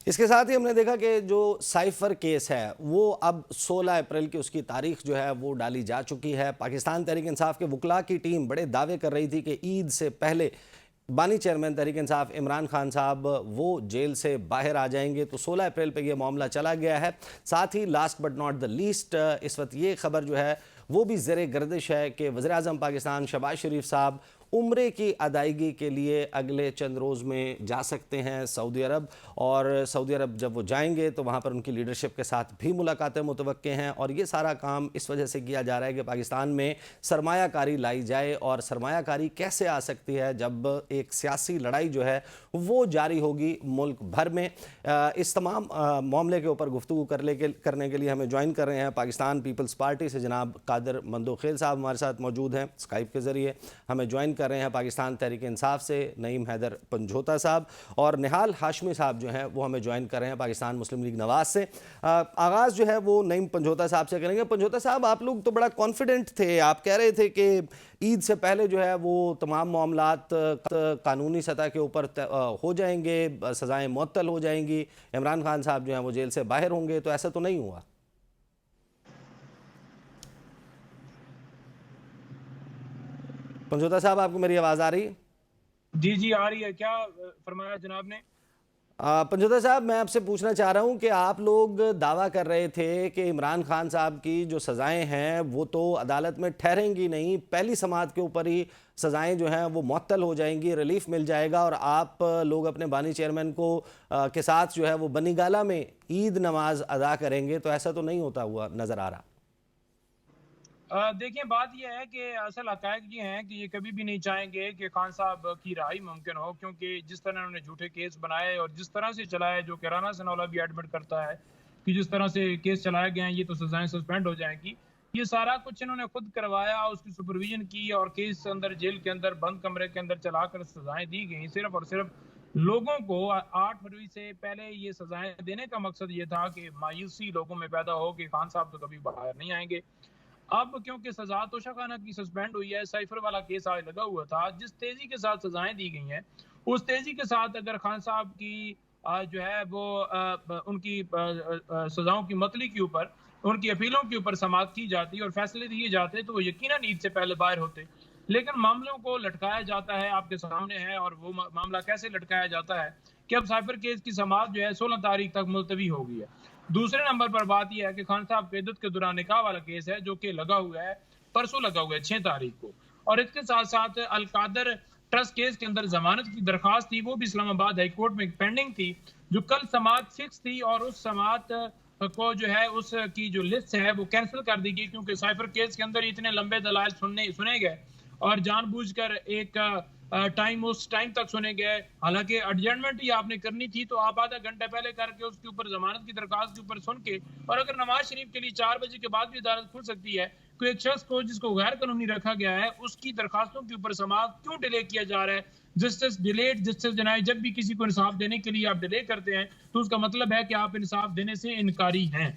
इसके साथ ही हमने देखा कि जो साइफर केस है वो अब 16 अप्रैल की उसकी तारीख जो है वो डाली जा चुकी है। पाकिस्तान तहरीक इंसाफ के वकला की टीम बड़े दावे कर रही थी कि ईद से पहले बानी चेयरमैन तहरीक इंसाफ इमरान खान साहब वो जेल से बाहर आ जाएंगे, तो 16 अप्रैल पे ये मामला चला गया है। साथ ही last but not the least इस वक्त ये खबर जो है वो भी ज़ेरे गर्दिश है कि वज़ीर आज़म पाकिस्तान शहबाज शरीफ साहब उम्रे की अदायगी के लिए अगले चंद रोज़ में जा सकते हैं सऊदी अरब, और सऊदी अरब जब वो जाएंगे तो वहाँ पर उनकी लीडरशिप के साथ भी मुलाकातें मुतवक्के हैं। और ये सारा काम इस वजह से किया जा रहा है कि पाकिस्तान में सरमायाकारी लाई जाए। और सरमायाकारी कैसे आ सकती है जब एक सियासी लड़ाई जो है वो जारी होगी मुल्क भर में। इस तमाम मामले के ऊपर गुफ्तगू करने के लिए हमें ज्वाइन कर रहे हैं पाकिस्तान पीपल्स पार्टी से जनाब कादर मंदोखेल साहब हमारे साथ मौजूद हैं स्काइप के ज़रिए। हमें ज्वाइन कर रहे हैं पाकिस्तान तहरीक इंसाफ से नईम हैदर पंजोता साहब, और निहाल हाशमी साहब जो हैं वो हमें ज्वाइन कर रहे हैं पाकिस्तान मुस्लिम लीग नवाज से। आगाज़ जो है वो नईम पंजोता साहब से करेंगे। पंजोता साहब, आप लोग तो बड़ा कॉन्फिडेंट थे, आप कह रहे थे कि ईद से पहले जो है वो तमाम मामलात कानूनी सतह के ऊपर हो जाएंगे, सज़ाएं मुअत्तल हो जाएंगी, इमरान खान साहब जो हैं वो जेल से बाहर होंगे, तो ऐसा तो नहीं हुआ? पंजोता साहब, आपको मेरी आवाज़ आ रही है? जी जी आ रही है। क्या फरमाया जनाब ने? पंजोता साहब, मैं आपसे पूछना चाह रहा हूं कि आप लोग दावा कर रहे थे कि इमरान खान साहब की जो सज़ाएं हैं वो तो अदालत में ठहरेंगी नहीं, पहली समाअत के ऊपर ही सज़ाएं जो हैं वो मुअत्तल हो जाएंगी, रिलीफ मिल जाएगा, और आप लोग अपने बानी चेयरमैन को के साथ जो है वो बनीगाला में ईद नमाज अदा करेंगे। तो ऐसा तो नहीं होता हुआ नज़र आ रहा। देखिए, बात यह है कि असल हक़ाइक़ ये हैं कि ये कभी भी नहीं चाहेंगे कि खान साहब की रिहाई मुमकिन हो, क्योंकि जिस तरह उन्होंने झूठे केस बनाए और जिस तरह से चलाए, जो कि राना सनाउल्लाह भी एडमिट करता है कि जिस तरह से केस चलाए गए हैं, ये तो सज़ाएं सस्पेंड हो जाएंगी। ये सारा कुछ इन्होंने खुद करवाया, उसकी सुपरविजन की और केस अंदर जेल के अंदर बंद कमरे के अंदर चलाकर सज़ाएं दी गई। सिर्फ और सिर्फ लोगों को 8 फरवरी से पहले ये सज़ाएं देने का मकसद ये था कि मायूसी लोगों में पैदा हो कि खान साहब तो कभी बाहर नहीं आएंगे। अब क्योंकि सजा तोशा खाना की सस्पेंड हुई है, साइफर वाला केस आज लगा हुआ था, जिस तेजी के साथ सजाएं दी गई हैं, उस तेजी के साथ अगर खान साहब की जो है वो उनकी सजाओं की मतली के ऊपर, उनकी अपीलों के ऊपर समाअत की जाती और फैसले दिए जाते, तो वो यकीनन ईद से पहले बाहर होते। लेकिन मामलों को लटकाया जाता है, आपके सामने है, और वो मामला कैसे लटकाया जाता है कि अब साइफर केस की समाअत जो है 16 तारीख तक मुलतवी हो गई है। दूसरे नंबर पर बात यह है कि खान साहब की इद्दत के दौरान निकाह वाला केस है, जो कि लगा हुआ है, परसों लगा हुआ है 6 तारीख को। और इसके साथ साथ अलकादर ट्रस्ट केस के अंदर जमानत की दरखास्त थी, वो भी इस्लामाबाद हाई कोर्ट में पेंडिंग थी, जो कल समाअत फिक्स थी, और उस समाअत को जो है उसकी जो लिस्ट है वो कैंसिल कर दी गई, क्योंकि साइफर केस के अंदर इतने लंबे दलाल सुने गए और जानबूझकर एक टाइम उस टाइम तक सुने गए। हालांकि एडजमेंट ही आपने करनी थी, तो आप आधा घंटा पहले करके उसके ऊपर जमानत की दरखास्त के ऊपर सुन के, और अगर नवाज शरीफ के लिए 4 बजे के बाद भी अदालत खुल सकती है, कोई एक शख्स को जिसको गैर कानूनी रखा गया है उसकी दरखास्तों के ऊपर समाअत क्यों डिले किया जा रहा है? Justice delayed justice deny. जब भी किसी को इंसाफ देने के लिए आप डिले करते हैं तो उसका मतलब है कि आप इंसाफ देने से इनकारी हैं।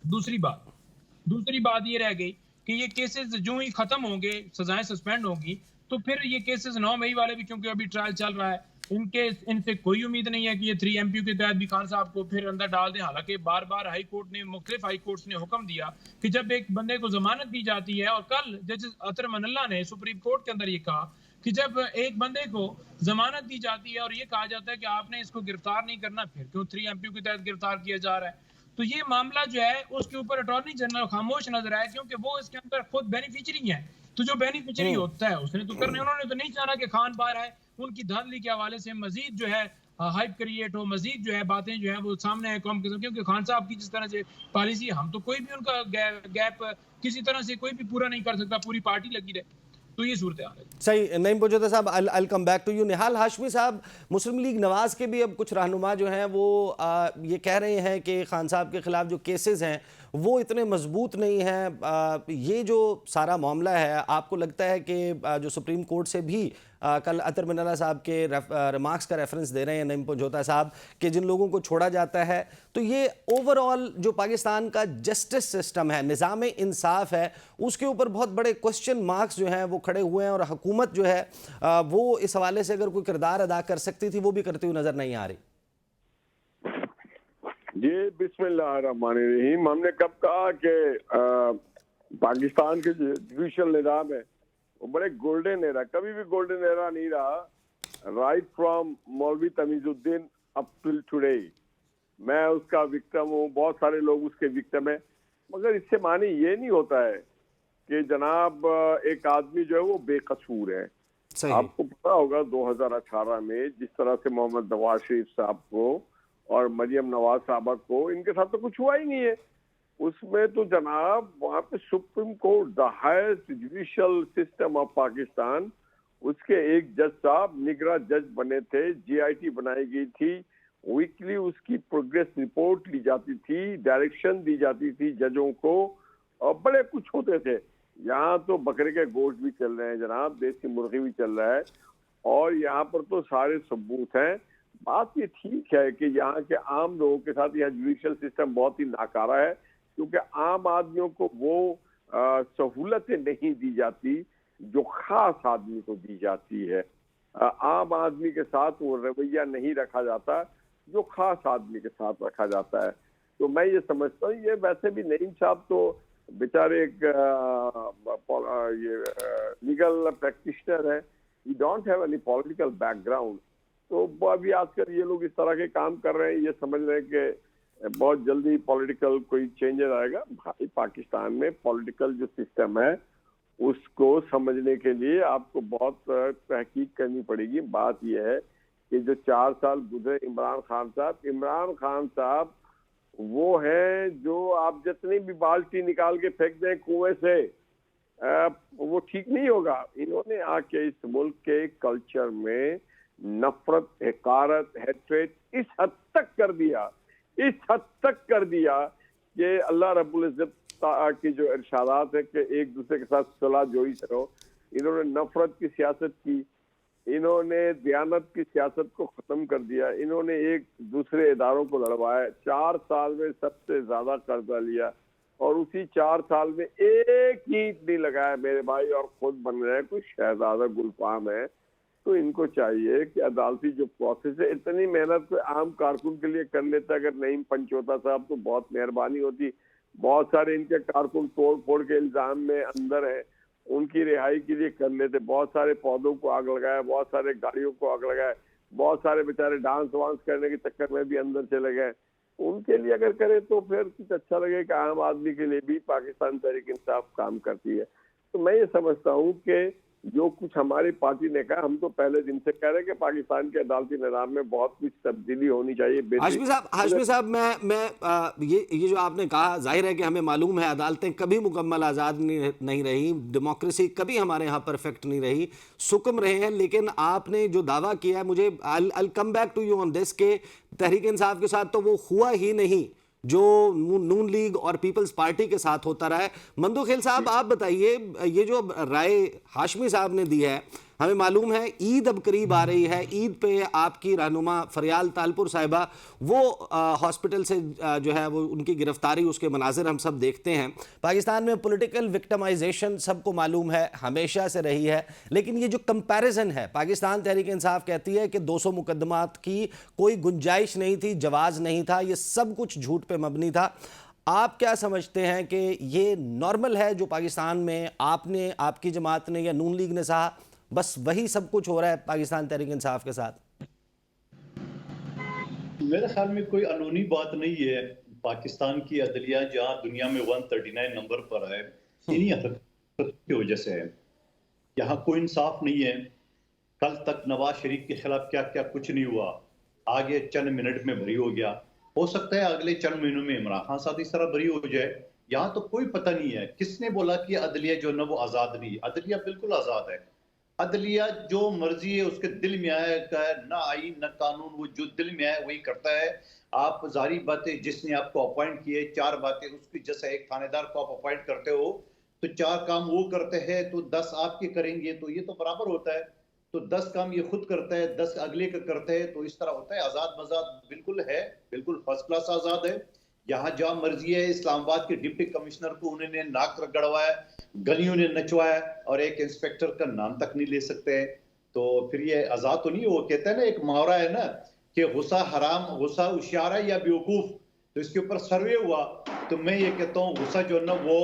दूसरी बात ये रह गई कि ये केसेस जो ही खत्म होंगे, सजाएं सस्पेंड होंगी, तो फिर ये केसेस 9 मई वाले भी, क्योंकि अभी ट्रायल चल रहा है, इनसे कोई उम्मीद नहीं है कि ये 3 एमपी के तहत भी खान साहब को फिर अंदर डाल दें। हालांकि बार बार हाई कोर्ट ने, मुख्तलिफ हाई कोर्ट्स ने हुक्म दिया कि जब एक बंदे को जमानत दी जाती है, और कल जस्टिस अतर मनल्ला ने सुप्रीम कोर्ट के अंदर ये कहा कि जब एक बंदे को जमानत दी जाती है और ये कहा जाता है कि आपने इसको गिरफ्तार नहीं करना, फिर क्यों 3 एमपी के तहत गिरफ्तार किया जा रहा है? तो ये मामला जो है उसके ऊपर अटॉर्नी जनरल खामोश नजर आया, क्योंकि वो इसके अंदर खुद बेनिफिशियरी है। तो जो बेनिफिशियरी होता है उसने तो करने, उन्होंने तो नहीं चाहा कि खान बाहर आए। उनकी धांधली के हवाले से मजीद जो है हाइप क्रिएट हो, मजीद जो है बातें जो है वो सामने आए कौम के, क्योंकि खान साहब की जिस तरह से पॉलिसी, हम तो कोई भी उनका गैप किसी तरह से कोई भी पूरा नहीं कर सकता, पूरी पार्टी लगी रहे। तो ये सूरत हाल है। सही। नईम पंजोता साहब, आई कम बैक टू यू। निहाल हाशमी साहब, मुस्लिम लीग नवाज के भी अब कुछ रहनुमा जो हैं वो ये कह रहे हैं कि खान साहब के खिलाफ जो केसेस हैं वो इतने मजबूत नहीं हैं। ये जो सारा मामला है, आपको लगता है कि जो सुप्रीम कोर्ट से भी कल अतर मिनल्ला साहब के रिमार्क्स का रेफरेंस दे रहे हैं नईम पंजोता साहब, कि जिन लोगों को छोड़ा जाता है, तो ये ओवरऑल जो पाकिस्तान का जस्टिस सिस्टम है, निज़ाम इंसाफ है, उसके ऊपर बहुत बड़े क्वेश्चन मार्क्स जो हैं वो खड़े हुए हैं, और हुकूमत जो है वो इस हवाले से अगर कोई किरदार अदा कर सकती थी वो भी करती हुई नज़र नहीं आ रही। जी, बिस्मिल्लाहिर्रहमानिर्रहीम। हमने कब कहा कि पाकिस्तान के जो जुडिशल निज़ाम है वो बड़े गोल्डन एरा, कभी भी गोल्डन एरा नहीं रहा, राइट फ्रॉम मौलवी तमीजुद्दीन अप टिल टुडे। मैं उसका विक्टिम हूँ, बहुत सारे लोग उसके विक्टिम हैं, मगर इससे माने ये नहीं होता है कि जनाब एक आदमी जो है वो बेकसूर है। सही। आपको पता होगा 2018 में जिस तरह से मोहम्मद नवाज शरीफ साहब को और मरियम नवाज साहबा को, इनके साथ तो कुछ हुआ ही नहीं है। उसमें तो जनाब वहां पे supreme court, the highest judicial system of Pakistan, उसके एक जज साहब निगरां जज बने थे, जीआईटी बनाई गई थी, वीकली उसकी प्रोग्रेस रिपोर्ट ली जाती थी, डायरेक्शन दी जाती थी जजों को, और बड़े कुछ होते थे। यहाँ तो बकरे के गोश्त भी चल रहे हैं जनाब, देसी मुर्गी भी चल रहा है, और यहाँ पर तो सारे सबूत हैं। बात ये ठीक है कि यहाँ के आम लोगों के साथ यहाँ जुडिशियल सिस्टम बहुत ही नाकारा है, क्योंकि आम आदमियों को वो सहूलतें नहीं दी जाती जो खास आदमी को दी जाती है। आम आदमी के साथ वो रवैया नहीं रखा जाता जो खास आदमी के साथ रखा जाता है। तो मैं ये समझता हूँ, ये वैसे भी नईम साहब तो बेचारे एक लीगल प्रैक्टिशनर है, ही don't have any political background. तो अभी आजकल ये लोग इस तरह के काम कर रहे हैं, ये समझ रहे हैं कि बहुत जल्दी पॉलिटिकल कोई चेंजेस आएगा। भाई पाकिस्तान में पॉलिटिकल जो सिस्टम है उसको समझने के लिए आपको बहुत तहकीक करनी पड़ेगी। बात यह है कि जो 4 साल गुजरे इमरान खान साहब वो है जो आप जितनी भी बाल्टी निकाल के फेंक दें कुएं से, वो ठीक नहीं होगा। इन्होंने आके इस मुल्क के कल्चर में नफरत, हकारत, हेट्रेट इस हद तक कर दिया कि अल्लाह रब्बुल इज्जत की जो इरशादात है कि एक दूसरे के साथ सुलह जोई करो, इन्होंने नफरत की सियासत की, इन्होंने दयानत की सियासत को खत्म कर दिया, इन्होंने एक दूसरे इदारों को लड़वाया, 4 साल में सबसे ज्यादा कर्जा लिया, और उसी 4 साल में एक ईंट नहीं लगाया मेरे भाई, और खुद बन रहे हैं कुछ शहजादा गुलफाम है। तो इनको चाहिए कि अदालती जो प्रोसेस है, इतनी मेहनत कोई आम कारकुन के लिए कर लेता अगर नईम पंचोता साहब, तो बहुत मेहरबानी होती। बहुत सारे इनके कारकुन तोड़ फोड़ के इल्जाम में अंदर हैं, उनकी रिहाई के लिए कर लेते। बहुत सारे पौधों को आग लगाया, बहुत सारे गाड़ियों को आग लगाया, बहुत सारे बेचारे डांस वांस करने के चक्कर में भी अंदर चले गए। उनके लिए अगर करे तो फिर कुछ अच्छा लगे कि आम आदमी के लिए भी पाकिस्तान तहरीक इंसाफ काम करती है। तो मैं ये समझता हूँ कि जो कुछ हमारी पार्टी ने कहा, हम तो पहले दिन से कह रहे हैं कि पाकिस्तान के अदालती निज़ाम में बहुत कुछ तब्दीली होनी चाहिए। हाशमी साहब, मैं ये जो आपने कहा, जाहिर है कि हमें मालूम है अदालतें कभी मुकम्मल आज़ाद नहीं रही, डेमोक्रेसी कभी हमारे यहाँ परफेक्ट नहीं रही, सुकम रहे हैं। लेकिन आपने जो दावा किया है, मुझे I come back to you on this, के तहरीक इंसाफ के साथ तो वो हुआ ही नहीं जो नून लीग और पीपल्स पार्टी के साथ होता रहा है। मंदोखेल साहब, आप बताइए, ये जो राय हाशमी साहब ने दी है, हमें मालूम है ईद अब करीब आ रही है, ईद पे आपकी रहनुमा फरियाल तालपुर साहिबा वो हॉस्पिटल से जो है वो उनकी गिरफ्तारी, उसके मनाजिर हम सब देखते हैं। पाकिस्तान में पॉलिटिकल विक्टिमाइजेशन सबको मालूम है, हमेशा से रही है। लेकिन ये जो कंपैरिजन है, पाकिस्तान तहरीक इंसाफ कहती है कि 200 मुकदमात की कोई गुंजाइश नहीं थी, जवाज नहीं था, ये सब कुछ झूठ पे मबनी था। आप क्या समझते हैं कि ये नॉर्मल है जो पाकिस्तान में आपने, आपकी जमात ने या नून लीग ने कहा, बस वही सब कुछ हो रहा है पाकिस्तान तहरीक इंसाफ के साथ? मेरे ख्याल में कोई अनूनी बात नहीं है। पाकिस्तान की अदलिया जहां दुनिया में 139 नंबर पर है, इन्हीं हरकत की वजह से है। यहाँ कोई इंसाफ नहीं है। कल तक नवाज शरीफ के खिलाफ क्या क्या कुछ नहीं हुआ, आगे चंद मिनट में बरी हो गया। हो सकता है अगले चंद महीनों में इमरान खान साहब इस तरह बरी हो जाए। यहाँ तो कोई पता नहीं है। किसने बोला कि अदलिया जो ना वो आजाद नहीं? अदलिया बिल्कुल आजाद है। अदलिया जो मर्जी है उसके दिल में आएगा, ना आईन ना कानून, वो जो दिल में आए वही करता है। आप जारी बातें, जिसने आपको अपॉइंट किए 4 बातें उसकी, जैसे एक थानेदार को आप अपॉइंट करते हो तो 4 काम वो करते हैं तो 10 आपके करेंगे, तो ये तो बराबर होता है। तो 10 काम ये खुद करता है, 10 अगले का करते हैं, तो इस तरह होता है। आजाद मजाद बिल्कुल है, बिल्कुल फर्स्ट क्लास आजाद है। यहाँ जहाँ मर्जी है, इस्लामाबाद के डिप्टी कमिश्नर को उन्होंने नाक गड़वाया, गलियों ने नचवाया, और एक इंस्पेक्टर का नाम तक नहीं ले सकते हैं। तो फिर ये आजाद तो नहीं। वो कहते हैं ना, एक मुहावरा है ना कि गुस्सा हराम, गुस्सा होशियार है या बेवकूफ, तो इसके ऊपर सर्वे हुआ, तो मैं ये कहता हूँ गुस्सा जो है ना वो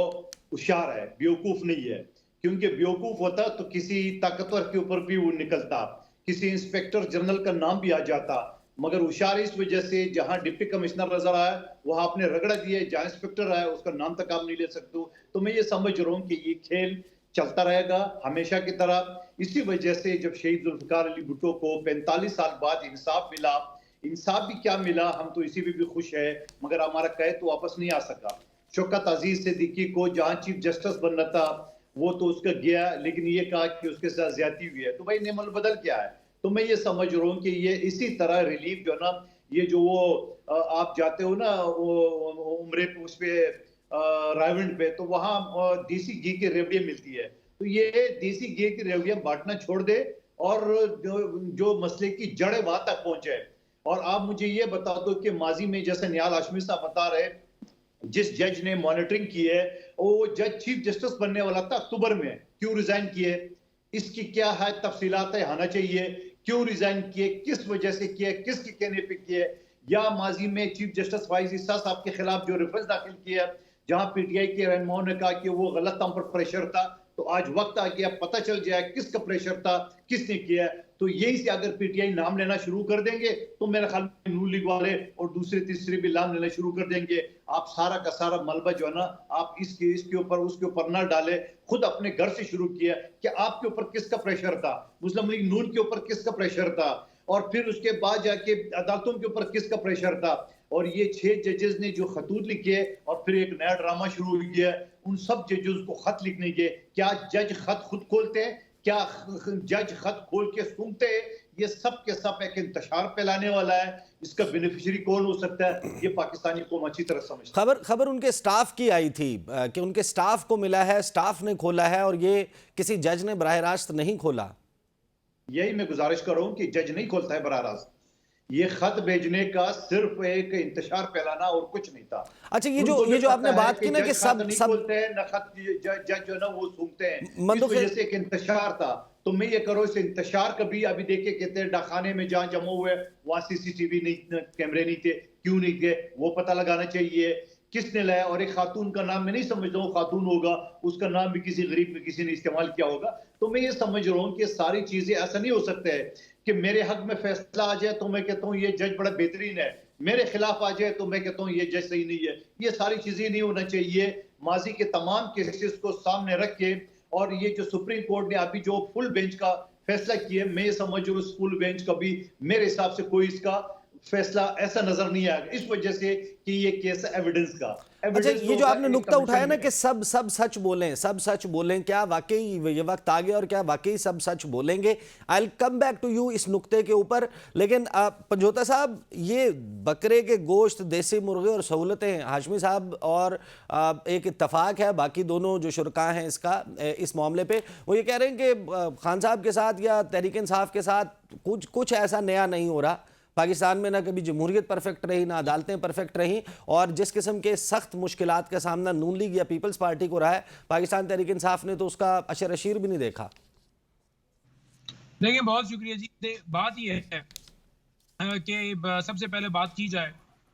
होशियार है, बेवकूफ नहीं है। क्योंकि बेवकूफ होता तो किसी ताकतवर के ऊपर भी वो निकलता, किसी इंस्पेक्टर जनरल का नाम भी आ जाता। मगर होशियार इस वजह से जहां डिप्टी कमिश्नर नजर आया वहां आपने रगड़ा दिए, जहां इंस्पेक्टर आया उसका नाम तक आप नहीं ले सकते। तो मैं ये समझ रहा हूँ कि ये खेल चलता रहेगा हमेशा की तरह। इसी वजह से जब शहीद जुल्फिकार अली भुट्टो को 45 साल बाद इंसाफ मिला, इंसाफ भी क्या मिला, हम तो इसी में भी खुश है, मगर हमारा कैद तो वापस नहीं आ सका। शौकत अजीज सिद्दीकी को जहां चीफ जस्टिस बनना था वो तो उसका गया, लेकिन ये कहा कि उसके साथ ज्यादती हुई है, तो भाई नेमल बदल क्या है। तो मैं ये समझ रहा हूँ कि ये इसी तरह रिलीफ जो ना, ये जो वो आप जाते हो ना उम्रे पे उस पे रायवंड पे, तो वहां देसी घी की रेवड़ियां मिलती है, तो ये देसी घी की रेवड़ियां बांटना छोड़ दे और जो मसले की जड़ वहां तक पहुंचे। और आप मुझे ये बता दो कि माजी में जैसे निहाल हाशमी साहब बता रहे, जिस जज ने मॉनिटरिंग की है वो जज चीफ जस्टिस बनने वाला था अक्टूबर में, क्यों रिजाइन किए, इसकी क्या है तफसीलात आना चाहिए, क्यों रिजाइन किए, किस वजह से किए, किसके कहने पे किए। या माजी में चीफ जस्टिस फाइज ईसा साहब के खिलाफ जो रेफरेंस दाखिल किया, जहां पीटीआई के रहनुमाओं ने कहा कि वो गलत हम पर प्रेशर था, तो आज वक्त आ गया पता चल जाए किसका प्रेशर था, किसने किया। तो यही से अगर पीटीआई नाम लेना शुरू कर देंगे तो मेरे ख्याल में नून लीग वाले और दूसरे तीसरे भी नाम लेना शुरू कर देंगे। आप सारा का सारा मलबा जो है ना, आप इसके ऊपर उसके ऊपर ना डाले, खुद अपने घर से शुरू किया कि आपके ऊपर किसका प्रेशर था, मुस्लिम लीग नून के ऊपर किसका प्रेशर था, और फिर उसके बाद जाके अदालतों के ऊपर किसका प्रेशर था। और ये 6 जजेस ने जो खतूत लिखे और फिर एक नया ड्रामा शुरू हो गया, उन सब जजेस को खत लिखने के, क्या जज खत खुद खोलते हैं, क्या जज खत खोल के सुनते हैं, ये सब के सब एक इंतशार फैलाने वाला है। इसका बेनिफिशियरी कौन हो सकता है, ये पाकिस्तानी कौम अच्छी तरह समझता है। खबर उनके स्टाफ की आई थी कि उनके स्टाफ को मिला है, स्टाफ ने खोला है, और ये किसी जज ने बराह रास्त नहीं खोला। यही मैं गुजारिश कर रहा हूं कि जज नहीं खोलता है बराह रास्त, ये खत भेजने का सिर्फ एक इंतशार फैलाना और कुछ नहीं था। अच्छा, ये जो आपने बात की ना कि सब खोलते हैं ना खत, जज जो ना वो सुनते हैं, इस वजह से एक इंतशार था। तो मैं ये करो इस इंतशार कभी अभी देखे, कहते हैं डाखाने में जहां जमा हुए वहां सीसीटीवी नहीं, कैमरे नहीं थे, क्यों नहीं थे वो पता लगाना चाहिए, किसने लाया। और एक खातून का नाम मैं नहीं समझता हूँ खातून होगा, उसका नाम भी किसी गरीब में किसी ने इस्तेमाल किया होगा। तो मैं ये समझ रहा हूँ कि सारी चीजें, ऐसा नहीं हो सकता है कि मेरे हक में फैसला आ जाए तो मैं कहता हूँ ये जज बड़ा बेहतरीन है, मेरे खिलाफ आ जाए तो मैं कहता हूँ ये जज सही नहीं है। ये सारी चीजें नहीं होना चाहिए। माजी के तमाम केसेस को सामने रख के, और ये जो सुप्रीम कोर्ट ने अभी जो फुल बेंच का फैसला किया, मैं ये समझ रहा हूँ उस फुल बेंच का भी मेरे हिसाब से कोई इसका फैसला ऐसा नजर नहीं आएगा, इस वजह से कि ये केस एविडेंस का। अच्छा, ये जो आपने नुक्ता उठाया ना कि सब सच बोलें, सब सच बोलें, क्या वाकई ये वक्त आ गया और क्या वाकई सब सच बोलेंगे? I will come back to you इस नुक्ते के ऊपर। लेकिन पंजोता साहब, ये बकरे के गोश्त, देसी मुर्गे और सहूलतें, हाशमी साहब और एक इत्तफाक है, बाकी दोनों जो शुरका हैं इस मामले पे, वो ये कह रहे हैं कि खान साहब के साथ या तहरीक इंसाफ के साथ कुछ ऐसा नया नहीं हो रहा। पाकिस्तान में ना कभी जमहूरियत परफेक्ट रही, ना अदालतें परफेक्ट रहीं, और जिस किस्म के सख्त मुश्किलात का सामना नून लीग या पीपल्स पार्टी को रहा है, पाकिस्तान तहरीक इंसाफ ने तो उसका अशर अशीर भी नहीं देखा। देखिए, बहुत शुक्रिया जी। बात यह है कि सबसे पहले बात की जाए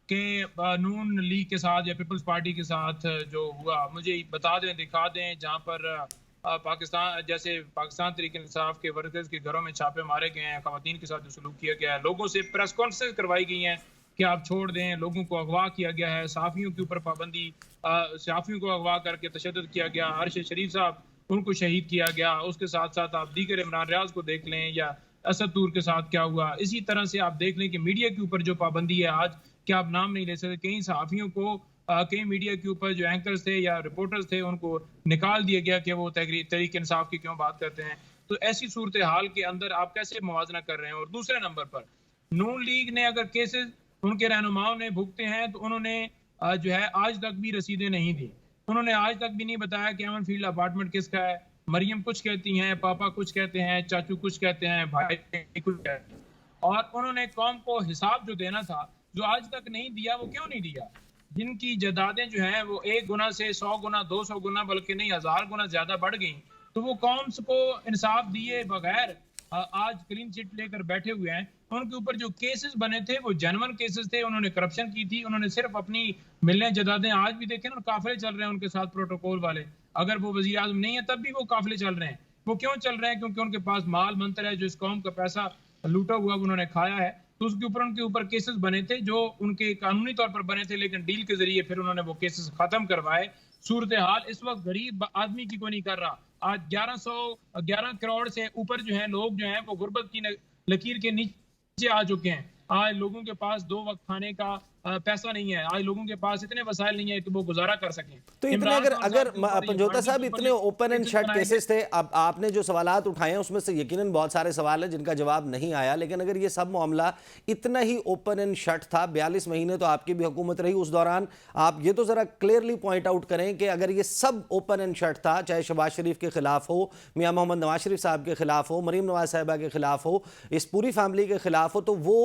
कि नून लीग के साथ या पीपल्स पार्टी के साथ जो हुआ, मुझे बता दें, दिखा दें जहां पर पाकिस्तान तहरीक इंसाफ के वर्कर्स के घरों में छापे मारे गए हैं, खवातीन के साथ जो सलूक किया गया है, लोगों से प्रेस कॉन्फ्रेंस करवाई गई हैं कि आप छोड़ दें, लोगों को अगवा किया गया है, सहाफ़ियों के ऊपर पाबंदी, सहाफ़ियों को अगवा करके तशद्दुद किया गया, अरशद शरीफ साहब उनको शहीद किया गया। उसके साथ साथ आप दीगर इमरान रियाज को देख लें या असद तूर के साथ क्या हुआ। इसी तरह से आप देख लें कि मीडिया के ऊपर जो पाबंदी है आज, क्या आप नाम नहीं ले सकते, कई सहाफ़ियों को कई मीडिया के ऊपर जो एंकर्स थे या रिपोर्टर्स थे उनको निकाल दिया गया कि वो तहरीक इंसाफ की क्यों बात करते हैं। तो ऐसी सूरत हाल के अंदर आप कैसे मुवाजना कर रहे हैं? और दूसरे नंबर पर नून लीग ने अगर केसेस उनके रहनुमाओं ने भुगते हैं तो उन्होंने जो है आज तक भी रसीदें नहीं दी। उन्होंने आज तक भी नहीं बताया कि अमन फील्ड अपार्टमेंट किसका है। मरियम कुछ कहती हैं, पापा कुछ कहते हैं, चाचू कुछ कहते हैं, भाई कुछ कहते हैं। और उन्होंने कौम को हिसाब जो देना था, जो आज तक नहीं दिया, वो क्यों नहीं दिया? जिनकी जदादें जो हैं वो 1 गुना से 100 गुना 200 गुना बल्कि नहीं 1000 गुना ज्यादा बढ़ गई, तो वो कौम को इंसाफ दिए बगैर आज क्लीन चिट लेकर बैठे हुए हैं। उनके ऊपर जो केसेस बने थे वो जेन्युइन केसेस थे, उन्होंने करप्शन की थी, उन्होंने सिर्फ अपनी मिलने जदादें, आज भी देखें ना काफिले चल रहे हैं उनके साथ प्रोटोकॉल वाले, अगर वो वजीर आजम नहीं है तब भी वो काफिले चल रहे हैं। वो क्यों चल रहे हैं? क्योंकि उनके पास माल मंत्र है, जो इस कौम का पैसा लूटा हुआ उन्होंने खाया है, तो उसके ऊपर उनके ऊपर केसेस बने थे जो उनके कानूनी तौर पर बने थे, लेकिन डील के जरिए फिर उन्होंने वो केसेस खत्म करवाए। सूरत हाल इस वक्त गरीब आदमी की कोई नहीं कर रहा। आज 11 करोड़ से ऊपर जो है लोग जो हैं वो गुर्बत की लकीर के नीचे आ चुके हैं। आज लोगों के पास 2 वक्त खाने का पैसा नहीं है, आज लोगों के पास इतने वसाइल नहीं है कि वो गुजारा कर सकें। तो इतने अगर पंजोता साहब इतने ओपन एंड शट केसेस थे, अब आपने जो सवालात उठाए हैं उसमें से यकीनन बहुत सारे सवाल हैं जिनका जवाब नहीं आया, लेकिन अगर ये सब मामला इतना ही ओपन एंड शट था, 42 महीने तो आपकी भी हुकूमत रही, उस दौरान आप ये तो जरा क्लियरली पॉइंट आउट करें कि अगर ये सब ओपन एंड शट था, चाहे शहबाज शरीफ के खिलाफ हो, मियां मोहम्मद नवाज शरीफ साहब के खिलाफ हो, मरीम नवाज साहिबा के खिलाफ हो, इस पूरी फैमिली के खिलाफ हो, तो वो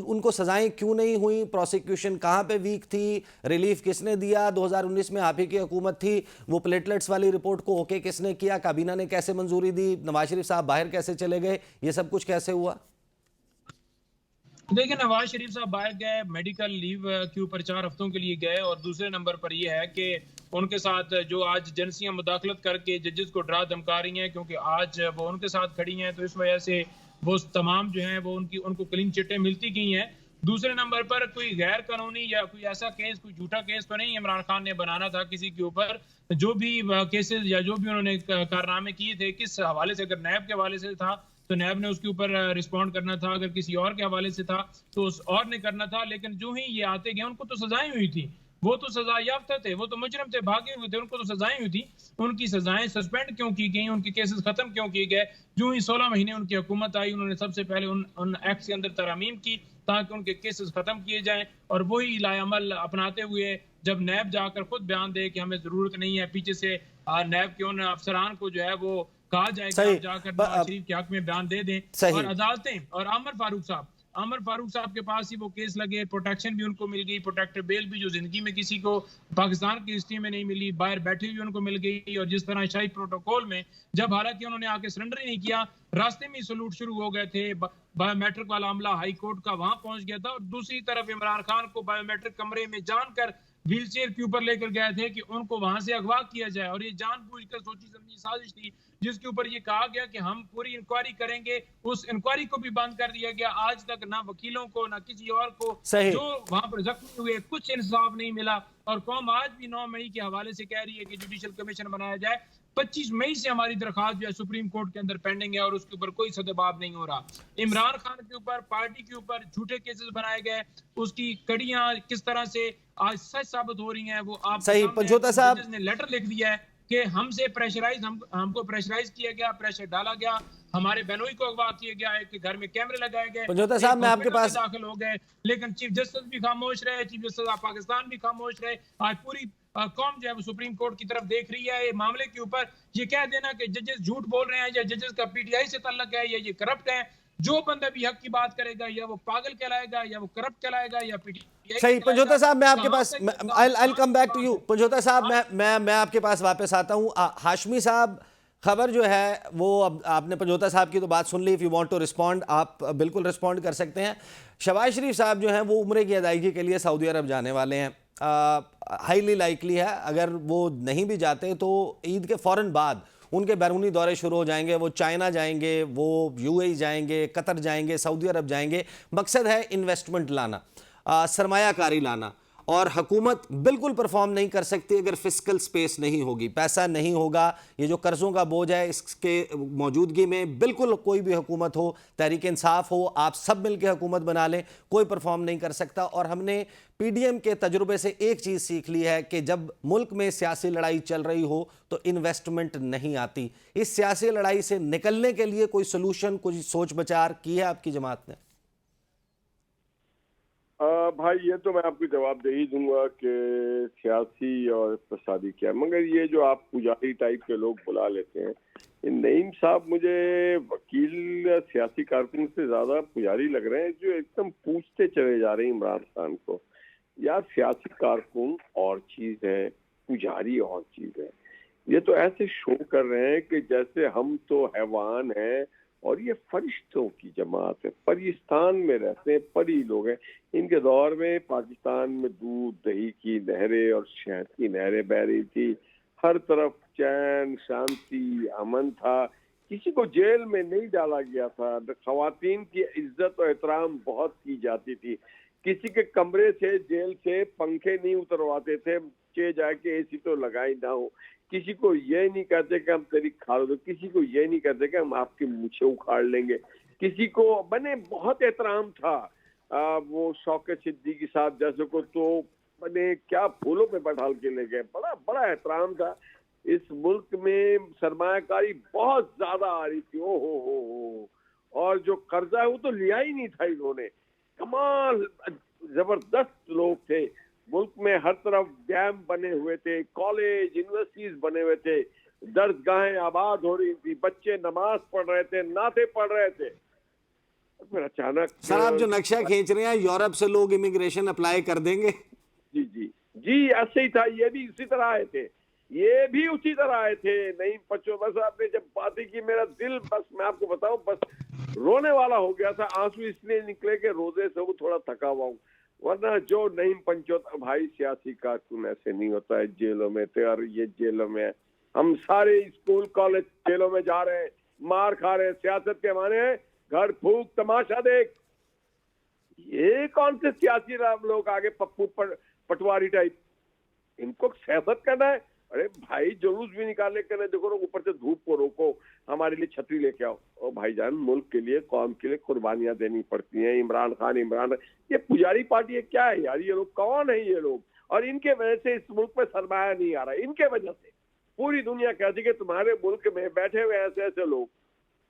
उनको सजाएं क्यों नहीं हुई? प्रोसिक्यूशन कहां पे वीक थी? रिलीफ किसने दिया? 2019 में आप ही की हुकूमत थी, वो प्लेटलेट्स वाली रिपोर्ट को ओके किसने किया? काबीना ने कैसे मंजूरी दी? नवाज शरीफ साहब बाहर कैसे चले गए? ये सब कुछ कैसे हुआ? देखिए, नवाज शरीफ साहब बाहर गए, मेडिकल लीव के ऊपर 4 हफ्तों के लिए गए, और दूसरे नंबर पर यह है कि उनके साथ जो आज एजेंसियां मुदाखलत करके जजेस को डरा धमका रही हैं, क्योंकि आज वो उनके साथ खड़ी हैं, तो इस वजह से वो तमाम जो हैं वो उनको क्लीन चिटें मिलती गई हैं। दूसरे नंबर पर कोई गैर कानूनी या कोई ऐसा केस, कोई झूठा केस तो नहीं इमरान खान ने बनाना था किसी के ऊपर। जो भी केसेस या जो भी उन्होंने कारनामे किए थे, किस हवाले से, अगर नैब के हवाले से था तो नैब ने उसके ऊपर रिस्पॉन्ड करना था, अगर किसी और के हवाले से था तो उस और ने करना था। लेकिन जो ही ये आते गए उनको तो सजाएं हुई थी, वो तो सजा याफ्ता थे, वो तो मुजरिम थे, भागे हुए थे, उनको तो सजाएं हुई थी। उनकी सजाएं सस्पेंड क्यों की गई? उनके केसेस खत्म क्यों किए गए? जो ही 16 महीने उनकी हुकूमत आई, उन्होंने सबसे पहले उन एक्ट के अंदर तरमीम की ताकि उनके केसेस खत्म किए जाएं, और वही लायामल अपनाते हुए जब नैब जाकर खुद बयान दे कि हमें जरूरत नहीं है पीछे से नैब के उन अफसरान को जो है वो कहा जाए कि आप जाकर नवाज शरीफ के हक में बयान दे दें। और अदालतें और आमिर फारूक साहब के पास ही वो केस लगे, प्रोटेक्शन भी उनको मिल गई, प्रोटेक्टर बेल भी जो जिंदगी में किसी को पाकिस्तान की हिस्ट्री में नहीं मिली, बाहर बैठे हुए उनको मिल गई। और जिस तरह शाही प्रोटोकॉल में जब हालांकि उन्होंने आके सरेंडर ही नहीं किया, रास्ते में सलूट शुरू हो गए थे, बायोमेट्रिक वाला मामला हाई कोर्ट का वहां पहुंच गया था, और दूसरी तरफ इमरान खान को बायोमेट्रिक कमरे में जानकर व्हील चेयर के ऊपर लेकर गए थे कि उनको वहां से अगवा किया जाए, और ये जानबूझकर सोची समझी साजिश थी जिसके ऊपर ये कहा गया कि हम पूरी इंक्वायरी करेंगे। उस इंक्वायरी को भी बंद कर दिया गया। आज तक ना वकीलों को ना किसी और को जो वहां पर जख्मी हुए कुछ इंसाफ नहीं मिला, और कौम आज भी 9 मई के हवाले से कह रही है कि जुडिशियल कमीशन बनाया जाए। 25 मई से हमारी दरखास्त जो है सुप्रीम कोर्ट के अंदर पेंडिंग है, और उसके ऊपर कोई सदबाब नहीं हो रहा। इमरान खान के ऊपर, पार्टी के ऊपर झूठे केसेस बनाए गए, उसकी कड़ियां किस तरह से आज सच साबित हो रही हैं वो आप सही। पंजोता साहब ने लेटर लिख दिया है कि हमसे प्रेशराइज, हमको प्रेशराइज किया गया, प्रेशर डाला गया, हमारे बहनोई को अगवा किया गया है, कि घर में कैमरे लगाए गए, पंजोता साहब मैं आपके पास दाखिल हो गए, लेकिन चीफ जस्टिस भी खामोश रहे, चीफ जस्टिस ऑफ पाकिस्तान भी खामोश रहे। आज पूरी कौम जो है वो सुप्रीम कोर्ट की तरफ देख रही है। ये मामले के ऊपर ये कह देना कि जजेस झूठ बोल रहे हैं, या जजेस का पीटीआई से ताल्लुक है, या ये करप्ट है, जो बंदा भी हक की बात करेगा या वो पागल कहलाएगा, या वो करप्ट कहलाएगा, या पीटीआई। सही। पंजोता साहब मैं आपके पास, I'll come back to you। Panjota साहब मैं आपके पास वापस आता हूं। हाशमी साहब, खबर जो है वो, अब आपने पंजोता साहब की तो बात सुन ली, if you want to respond आप बिल्कुल रिस्पॉन्ड कर सकते हैं। शहबाज शरीफ साहब जो हैं वो उम्रे की अदायगी के लिए सऊदी अरब जाने वाले हैं। हाईली लाइकली है अगर वो नहीं भी जाते तो ईद के फौरन बाद उनके बैरूनी दौरे शुरू हो जाएंगे। वो चाइना जाएंगे, वो यूएई जाएंगे, कतर जाएंगे, सऊदी अरब जाएंगे। मकसद है इन्वेस्टमेंट लाना, सरमायाकारी लाना, और हुकूमत बिल्कुल परफॉर्म नहीं कर सकती अगर फिस्कल स्पेस नहीं होगी, पैसा नहीं होगा। ये जो कर्ज़ों का बोझ है इसके मौजूदगी में बिल्कुल कोई भी हुकूमत हो, तहरीक इंसाफ हो, आप सब मिलकर हुकूमत बना लें, कोई परफॉर्म नहीं कर सकता। और हमने पीडीएम के तजुर्बे से एक चीज़ सीख ली है कि जब मुल्क में सियासी लड़ाई चल रही हो तो इन्वेस्टमेंट नहीं आती। इस सियासी लड़ाई से निकलने के लिए कोई सोल्यूशन, कोई सोच विचार की है आपकी जमात ने? भाई ये तो मैं आपको जवाब दे ही दूंगा कि सियासी और इक़्तिसादी क्या, मगर ये जो आप पुजारी टाइप के लोग बुला लेते हैं, नईम साहब मुझे वकील सियासी कारकुन से ज्यादा पुजारी लग रहे हैं, जो एकदम पूछते चले जा रहे हैं इमरान खान को। यार सियासी कारकुन और चीज है, पुजारी और चीज है। ये तो ऐसे शो कर रहे हैं कि जैसे हम तो हैवान हैं और ये फरिश्तों की जमात है, परिस्तान में रहते हैं, परी लोग हैं। इनके दौर में पाकिस्तान में दूध दही की नहरें और शहद की नहरें बह रही थी, हर तरफ चैन शांति अमन था, किसी को जेल में नहीं डाला गया था, खवातीन की इज्जत और एहतराम बहुत की जाती थी, किसी के कमरे से जेल से पंखे नहीं उतरवाते थे, चे जाके एसी तो लगाई ना हो, किसी को ये नहीं कहते कि हम तेरी खाल दो, किसी को ये नहीं कहते कि हम आपकी मूछें उखाड़ लेंगे, किसी को बने बहुत एहतराम था। वो शौकत सिद्दीकी साहब जैसे को तो बने क्या फूलों पे बैठाल के ले गए, बड़ा बड़ा एहतराम था। इस मुल्क में सरमायाकारी बहुत ज्यादा आ रही थी, ओ हो, और जो कर्जा है वो तो लिया ही नहीं था इन्होंने, कमाल जबरदस्त लोग थे। मुल्क में हर तरफ डैम बने हुए थे, कॉलेज यूनिवर्सिटीज बने हुए थे, दरसगाहें आबाद हो रही थी, बच्चे नमाज पढ़ रहे थे, नाते पढ़ रहे थे। फिर अचानक सर आप जो नक्शा खींच रहे हैं यूरोप से लोग इमिग्रेशन अप्लाई कर देंगे? जी जी जी, ऐसे ही था, ये भी उसी तरह आए थे, ये भी उसी तरह आए थे। नहीं पचो बस आपने जब बातें की मेरा दिल, बस मैं आपको बताऊं, बस रोने वाला हो गया था। आंसू इसलिए निकले कि रोजे से वो थोड़ा थका हुआ हूं, वरना जो नहीं पंचोता भाई सियासी कारकुन ऐसे नहीं होता है, जेलों में थे और ये जेलों में है। हम सारे स्कूल कॉलेज जेलों में जा रहे हैं, मार खा रहे हैं, सियासत के माने घर फूक तमाशा देख। ये कौन से सियासी लोग आगे पप्पू पटवारी टाइप, इनको सियासत करना है? अरे भाई जुलूस भी निकालने के लिए देखो, ऊपर से धूप को रोको, हमारे लिए छतरी लेके आओ। और भाईजान मुल्क के लिए कौम के लिए कुर्बानियां देनी पड़ती हैं। इमरान खान ये पुजारी पार्टी है क्या है यार? ये लोग कौन है ये लोग? और इनके वजह से इस मुल्क में सरमाया नहीं आ रहा, इनके वजह से पूरी दुनिया कहती है कि तुम्हारे मुल्क में बैठे हुए ऐसे ऐसे लोग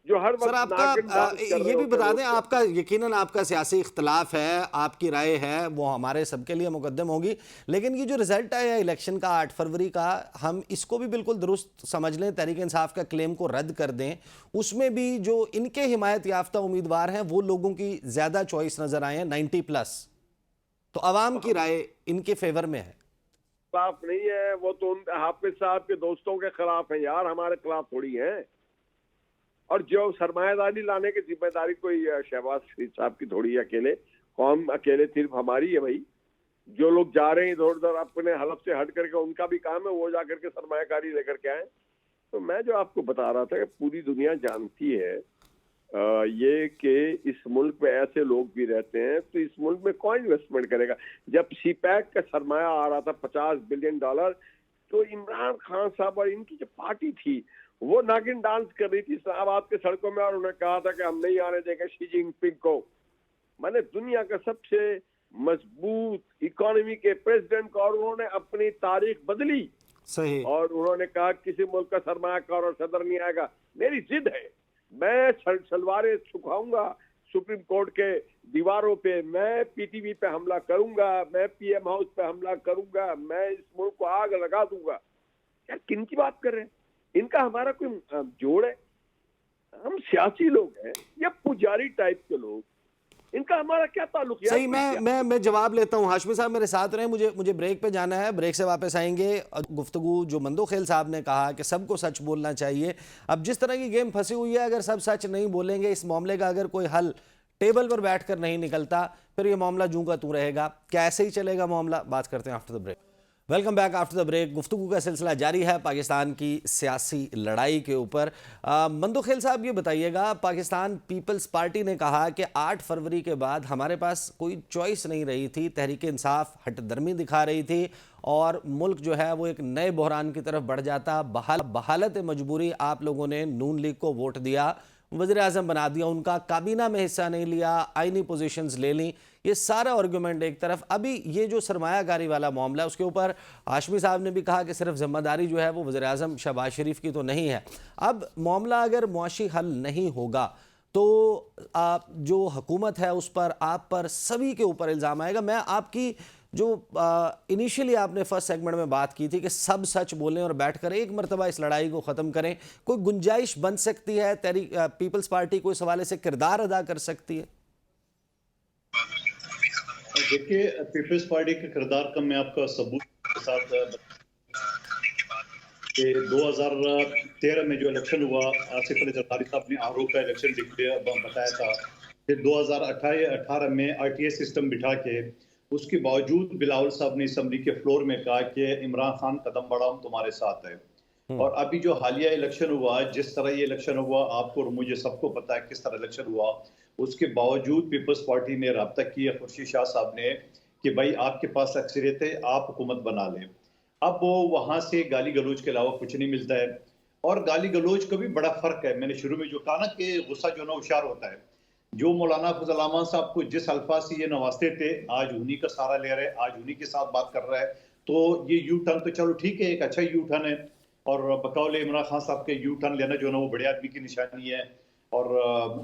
जो हर वक्त सर आपका ये भी बता दें, आपका यकीनन आपका सियासी इख्तलाफ है, आपकी राय है वो हमारे सबके लिए मुकद्दम होगी, लेकिन ये जो रिजल्ट आया इलेक्शन का 8 फरवरी का, हम इसको भी बिल्कुल दुरुस्त समझ लें, तहरीक इंसाफ का क्लेम को रद्द कर दें, उसमें भी जो इनके हिमायत याफ्ता उम्मीदवार हैं वो लोगों की ज्यादा चॉइस नजर आए हैं 90+, तो अवाम की राय इनके फेवर में है। खिलाफ नहीं है वो, तो हाफिज साहब के दोस्तों के खिलाफ है यार, हमारे खिलाफ थोड़ी है। और जो सरमायादारी लाने की जिम्मेदारी कोई शहबाज शरीफ साहब की थोड़ी है, अकेले कौम अकेले सिर्फ हमारी है भाई। जो लोग जा रहे हैं इधर उधर अपने हलफ से हट करके, उनका भी काम है वो जा करके सरमायाकारी लेकर के आए। तो मैं जो आपको बता रहा था कि पूरी दुनिया जानती है ये कि इस मुल्क में ऐसे लोग भी रहते हैं, तो इस मुल्क में कौन इन्वेस्टमेंट करेगा? जब सीपैक का सरमाया आ रहा था $50 बिलियन, तो इमरान खान साहब और इनकी जो पार्टी थी वो नागिन डांस कर रही थी इस्लामाबाद के सड़कों में, और उन्होंने कहा था कि हम नहीं आने देंगे शी जिनपिंग को। मैंने दुनिया का सबसे मजबूत इकोनॉमी के प्रेसिडेंट को, और उन्होंने अपनी तारीख बदली। सही। और उन्होंने कहा किसी मुल्क का सरमायाकार और सदर नहीं आएगा। मेरी जिद है, मैं सलवारें सुखाऊंगा सुप्रीम कोर्ट के दीवारों पे, मैं पीटीवी पे हमला करूंगा, मैं पीएम हाउस पे हमला करूंगा, मैं इस मुल्क को आग लगा दूंगा। यार किन की बात कर रहे हैं? इनका हमारा कोई जोड़ है? हम सियासी लोग हैं या पुजारी टाइप के लोग, इनका हमारा क्या ताल्लुक? सही, मैं जवाब लेता हूं। हाशमी साहब मेरे साथ रहे, मुझे ब्रेक पे जाना है, ब्रेक से वापस आएंगे। गुफ्तगू जो मंदोखेल साहब ने कहा कि सबको सच बोलना चाहिए, अब जिस तरह की गेम फंसी हुई है, अगर सब सच नहीं बोलेंगे, इस मामले का अगर कोई हल टेबल पर बैठकर नहीं निकलता, फिर ये मामला जूं का तूं रहेगा। क्या ऐसे ही चलेगा मामला? बात करते हैं after the break. Welcome back after the break. गुफ्तगू का सिलसिला जारी है पाकिस्तान की सियासी लड़ाई के ऊपर। मंदोखेल साहब ये बताइएगा, पाकिस्तान पीपल्स पार्टी ने कहा कि 8 फरवरी के बाद हमारे पास कोई चॉइस नहीं रही थी, तहरीक इंसाफ हटदर्मी दिखा रही थी और मुल्क जो है वो एक नए बहरान की तरफ बढ़ जाता। बहालत मजबूरी आप लोगों ने नून लीग को वोट दिया, वज़ीर आज़म बना दिया, उनका काबीना में हिस्सा नहीं लिया, आईनी पोजीशंस ले ली, ये सारा आर्गूमेंट एक तरफ। अभी ये जो सरमायाकारी वाला मामला है उसके ऊपर हाशमी साहब ने भी कहा कि सिर्फ जिम्मेदारी जो है वो वज़ीर आज़म शहबाज शरीफ की तो नहीं है। अब मामला अगर मुआशी हल नहीं होगा तो जो हुकूमत है उस पर, आप पर, सभी के ऊपर इल्ज़ाम आएगा। मैं आपकी जो इनिशियली आपने फर्स्ट सेगमेंट में बात की थी कि सब सच बोलें और बैठकर एक मरतबा इस लड़ाई को ख़त्म करें, कोई गुंजाइश बन सकती है? पीपल्स पार्टी को इस हवाले से किरदार अदा कर सकती है? देखिए, पीपल्स पार्टी के किरदार का मैं आपका सबूत के साथ कि 2013 में जो इलेक्शन हुआ, आसिफ अली जरदारी साहब ने आरोप का इलेक्शन बताया था। फिर 2018 में आरटीए सिस्टम बिठा के उसके बावजूद बिलावल साहब ने असम्बली के फ्लोर में कहा कि इमरान खान कदम बढ़ाओ, तुम्हारे साथ है। और अभी जो हालिया इलेक्शन हुआ, जिस तरह ये इलेक्शन हुआ, आपको और मुझे सबको पता है किस तरह इलेक्शन हुआ। उसके बावजूद पीपल्स पार्टी ने रब्ता किया खुर्शीद शाह साहब ने कि भाई आपके पास अक्सरियत है, आप हुकूमत बना लें। अब वो वहां से गाली गलौज के अलावा कुछ नहीं मिलता है। और गाली गलौज का भी बड़ा फर्क है। मैंने शुरू में जो कहा ना कि गुस्सा जो ना होशियार होता है। जो मौलाना फजल रहमान साहब को जिस अल्फाज से ये नवाजते थे, आज उन्हीं का सहारा ले रहे हैं, आज उन्हीं के साथ बात कर रहा है। तो ये यू टर्न तो चलो ठीक है, एक अच्छा यू टर्न है। और बकौल इमरान खान साहब के यू टर्न लेना जो है ना वो बड़े आदमी की निशानी है। और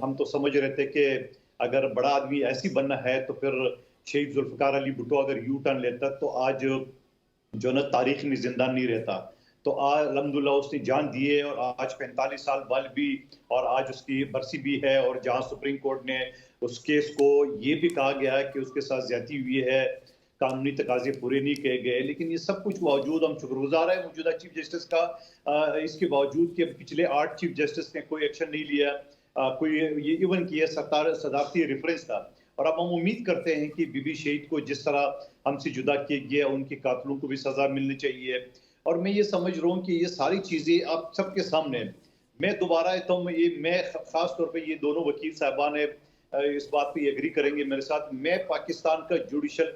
हम तो समझ रहे थे कि अगर बड़ा आदमी ऐसी बनना है तो फिर शहीद जुल्फकार अली भुट्टो अगर यू टर्न लेता तो आज जो ना तारीख में जिंदा नहीं रहता। तो अल्हम्दुलिल्लाह उसने जान दी है और आज 45 साल बाद भी, और आज उसकी बरसी भी है। और जहां सुप्रीम कोर्ट ने उस केस को ये भी कहा गया है कि उसके साथ ज्यादती हुई है, कानूनी तकाजे पूरे नहीं किए गए, लेकिन ये सब कुछ बावजूद हम शुक्रगुजार है मौजूदा चीफ जस्टिस का, इसके बावजूद कि पिछले 8 चीफ जस्टिस ने कोई एक्शन नहीं लिया, कोई ये इवन की सदारती रेफरेंस था। और अब हम उम्मीद करते हैं कि बीबी शहीद को जिस तरह हमसे जुदा किया गया, उनके कातलों को भी सजा मिलनी चाहिए। और मैं ये समझ रहा हूँ कि ये सारी चीज़ें आप सबके सामने हैं। मैं दोबारा तो मैं ख़ास तौर पे ये दोनों वकील साहबान है इस बात पे एग्री करेंगे मेरे साथ। मैं पाकिस्तान का जुडिशल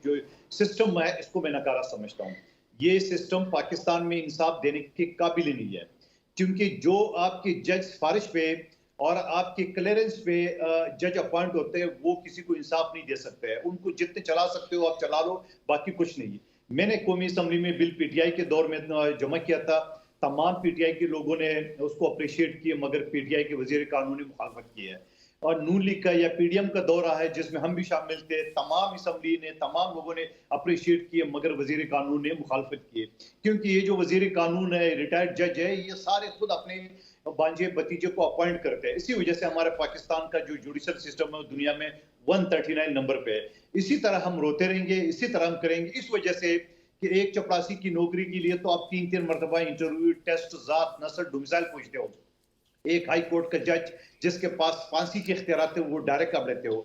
जो सिस्टम है इसको मैं नकारा समझता हूँ। ये सिस्टम पाकिस्तान में इंसाफ देने के काबिल नहीं है, क्योंकि जो आपके जज सिफारिश पे और आपके क्लियरेंस पे जज अपॉइंट होते हैं वो किसी को इंसाफ नहीं दे सकते हैं। उनको जितने चला सकते हो आप चला लो, बाकी कुछ नहीं। मैंने कौमी असम्बली में बिल पीटीआई के दौर में जमा किया था। तमाम पीटीआई के लोगों ने उसको अप्रिशिएट किया, मगर पीटीआई के वजीर कानून ने मुखालफत की है। और नून लीग का या पीडीएम का दौरा है जिसमें हम भी शामिल थे, तमाम असम्बली ने तमाम लोगों ने अप्रिशिएट किए, मगर वजीर कानून ने मुखालफत की। क्योंकि ये जो वजीर कानून है, रिटायर्ड जज है, ये सारे खुद अपने बांझे भतीजे को अपॉइंट करते हैं। इसी वजह से हमारे पाकिस्तान का जो जुडिशल सिस्टम है दुनिया में 139 नंबर पे है। इसी तरह हम रोते रहेंगे, इसी तरह हम करेंगे। इस वजह से कि एक चपरासी की नौकरी के लिए तो आप 3-3 मरतबा इंटरव्यू, टेस्ट, जात, नस्ल, डोमिसाइल पूछते हो। एक हाई कोर्ट का जज जिसके पास फांसी के इख्तियार थे वो डायरेक्ट कर लेते हो।